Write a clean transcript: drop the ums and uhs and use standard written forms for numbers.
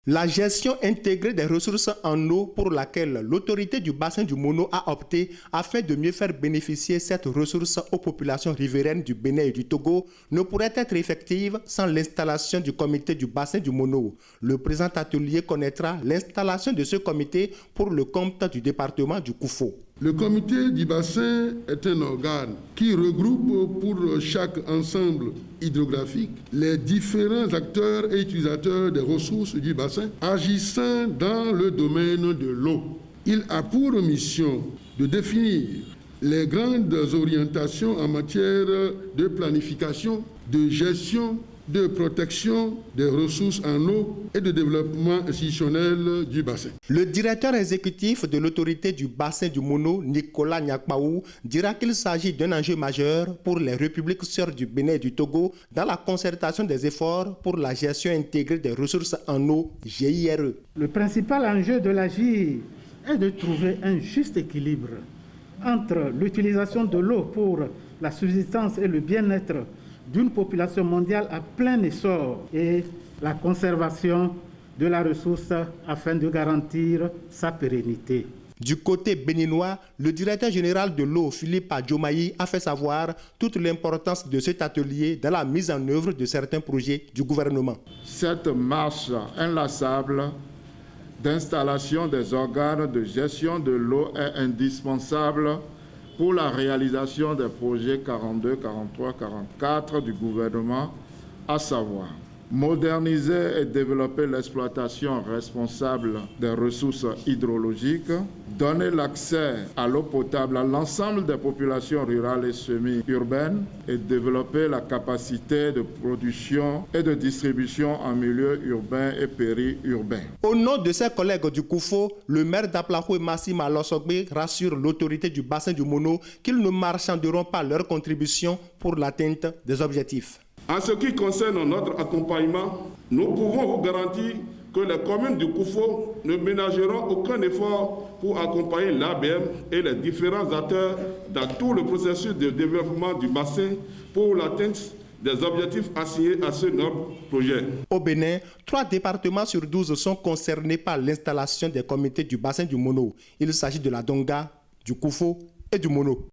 La gestion intégrée des ressources en eau pour laquelle l'autorité du bassin du Mono a opté afin de mieux faire bénéficier cette ressource aux populations riveraines du Bénin et du Togo ne pourrait être effective sans l'installation du comité du bassin du Mono. Le présent atelier connaîtra l'installation de ce comité pour le compte du département du Koufo. Le comité du bassin est un organe qui regroupe pour chaque ensemble hydrographique les différents acteurs et utilisateurs des ressources du bassin agissant dans le domaine de l'eau. Il a pour mission de définir les grandes orientations en matière de planification, de gestion, de protection des ressources en eau et de développement institutionnel du bassin. Le directeur exécutif de l'autorité du bassin du Mono, Nicolas Nyakpaou, dira qu'il s'agit d'un enjeu majeur pour les républiques sœurs du Bénin et du Togo dans la concertation des efforts pour la gestion intégrée des ressources en eau, GIRE. Le principal enjeu de l'AGIR est de trouver un juste équilibre entre l'utilisation de l'eau pour la subsistance et le bien-être d'une population mondiale à plein essor et la conservation de la ressource afin de garantir sa pérennité. Du côté béninois, le directeur général de l'eau, Philippe Adjomaï, a fait savoir toute l'importance de cet atelier dans la mise en œuvre de certains projets du gouvernement. Cette marche inlassable d'installation des organes de gestion de l'eau est indispensable pour la réalisation des projets 42, 43, 44 du gouvernement, à savoir moderniser et développer l'exploitation responsable des ressources hydrologiques, donner l'accès à l'eau potable à l'ensemble des populations rurales et semi-urbaines et développer la capacité de production et de distribution en milieu urbain et périurbain. Au nom de ses collègues du Koufo, le maire d'Aplahoué Massim Alosogbe rassure l'autorité du bassin du Mono qu'ils ne marchanderont pas leur contribution pour l'atteinte des objectifs. En ce qui concerne notre accompagnement, nous pouvons vous garantir que les communes du Koufo ne ménageront aucun effort pour accompagner l'ABM et les différents acteurs dans tout le processus de développement du bassin pour l'atteinte des objectifs assignés à ce noble projet. Au Bénin, 3 départements sur 12 sont concernés par l'installation des comités du bassin du Mono. Il s'agit de la Donga, du Koufo et du Mono.